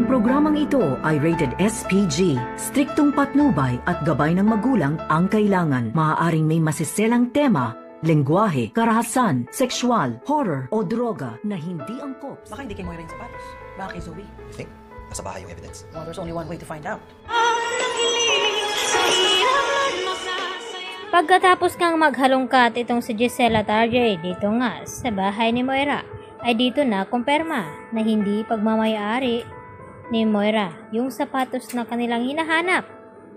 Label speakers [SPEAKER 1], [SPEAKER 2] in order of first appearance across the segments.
[SPEAKER 1] Ang programang ito ay rated SPG. Striktong patnubay at gabay ng magulang ang kailangan. Maaaring may masiselang tema, lengguwahe, karahasan, sexual, horror o droga na hindi angkop.
[SPEAKER 2] Baka hindi kay Moira yung sapatos. Baka kay Zoe.
[SPEAKER 3] Think? Nasa bahay yung evidence.
[SPEAKER 2] Well, there's only one way to find out.
[SPEAKER 4] Pagkatapos kang maghalongkat itong si Giselle at RJ dito nga sa bahay ni Moira, ay dito na kumpirma na hindi pagmamayari ni Moira yung sapatos na kanilang hinahanap.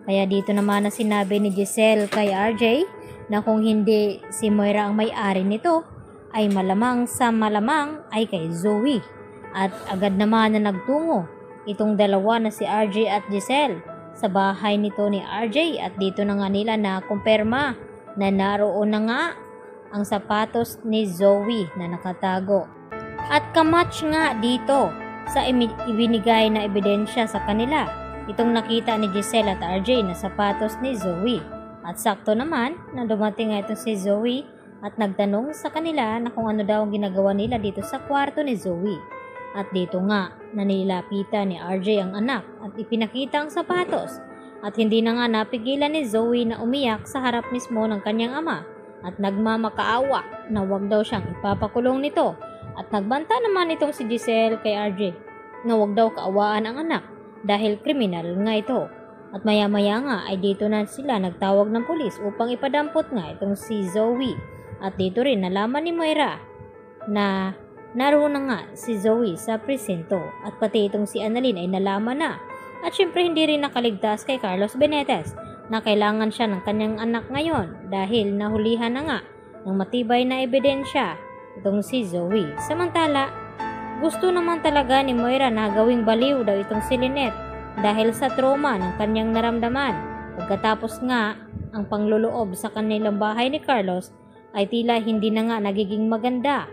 [SPEAKER 4] Kaya dito naman na sinabi ni Giselle kay RJ na kung hindi si Moira ang may-ari nito, ay malamang sa malamang ay kay Zoe. At agad naman na nagtungo itong dalawa na si RJ at Giselle sa bahay nito ni RJ, at dito na nga nila na kumpirma na naroon na nga ang sapatos ni Zoe na nakatago. At kamatch nga dito sa ibinigay na ebidensya sa kanila itong nakita ni Giselle at RJ na sapatos ni Zoe. At sakto naman na dumating nga itong si Zoe at nagtanong sa kanila na kung ano daw ang ginagawa nila dito sa kwarto ni Zoe. At dito nga na nilapitan ni RJ ang anak at ipinakita ang sapatos. At hindi na nga napigilan ni Zoe na umiyak sa harap mismo ng kanyang ama at nagmamakaawa na wag daw siyang ipapakulong nito. At nagbanta naman itong si Giselle kay RJ na wag daw kaawaan ang anak dahil kriminal nga ito. At maya-maya nga ay dito na sila nagtawag ng pulis upang ipadampot nga itong si Zoe. At dito rin nalaman ni Moira na naroon na nga si Zoe sa presinto, at pati itong si Annalyn ay nalaman na. At syempre hindi rin nakaligtas kay Carlos Benitez na kailangan siya ng kanyang anak ngayon dahil nahulihan na nga ng matibay na ebidensya itong si Zoe. Samantala, gusto naman talaga ni Moira na gawing baliw daw itong si Lynette dahil sa trauma ng kanyang naramdaman. Pagkatapos nga ang pangluloob sa kanilang bahay ni Carlos ay tila hindi na nga nagiging maganda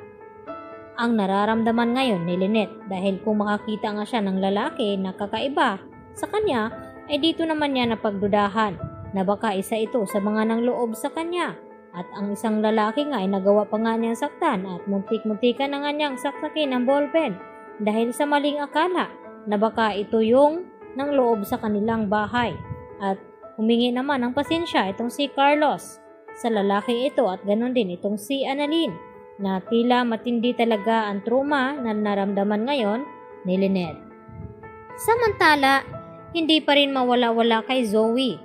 [SPEAKER 4] ang nararamdaman ngayon ni Lynette, dahil kung makakita nga siya ng lalaki na kakaiba sa kanya ay dito naman niya napagdudahan na baka isa ito sa mga nangloob sa kanya. At ang isang lalaki nga ay nagawa pa nga niyang saktan at muntik-muntikan na nga niyang saksakin ng ballpen dahil sa maling akala na baka ito yung nangloob sa kanilang bahay. At humingi naman ng pasensya itong si Carlos sa lalaki ito, at ganon din itong si Annalyn na tila matindi talaga ang trauma na naramdaman ngayon ni Lynette. Samantala, hindi pa rin mawala-wala kay Zoe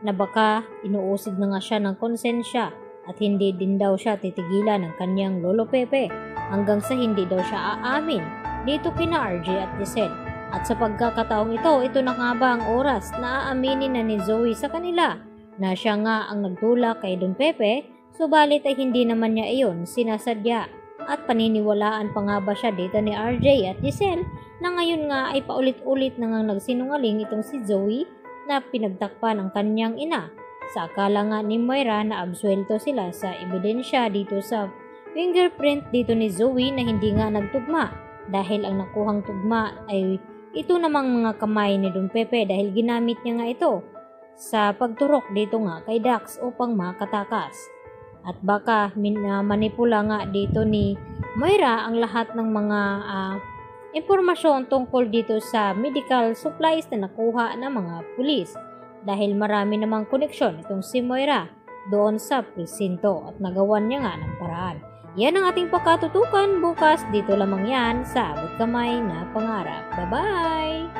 [SPEAKER 4] na baka inuusig na nga siya ng konsensya at hindi din daw siya titigilan ng kanyang lolo Pepe hanggang sa hindi daw siya aamin dito kina RJ at Giselle. At sa pagkakataong ito na nga ba ang oras na aaminin na ni Zoe sa kanila na siya nga ang nagtulak kay Don Pepe, subalit ay hindi naman niya iyon sinasadya. At paniniwalaan pa nga ba siya dito ni RJ at Giselle na ngayon nga ay paulit-ulit na nga nagsinungaling itong si Zoe na pinagtakpan ang kanyang ina. Sa akala nga ni Moira na absuelto sila sa ebidensya dito sa fingerprint dito ni Zoe na hindi nga nagtugma, dahil ang nakuhang tugma ay ito namang mga kamay ni Don Pepe dahil ginamit niya nga ito sa pagturok dito nga kay Dax upang makatakas. At baka manipula nga dito ni Moira ang lahat ng mga impormasyon tungkol dito sa medical supplies na nakuha ng mga pulis, dahil marami namang koneksyon itong si Moira doon sa presinto at nagawan niya nga ng paraan. Yan ang ating pakatutukan bukas, dito lamang yan sa Abot Kamay na Pangarap. Bye-bye!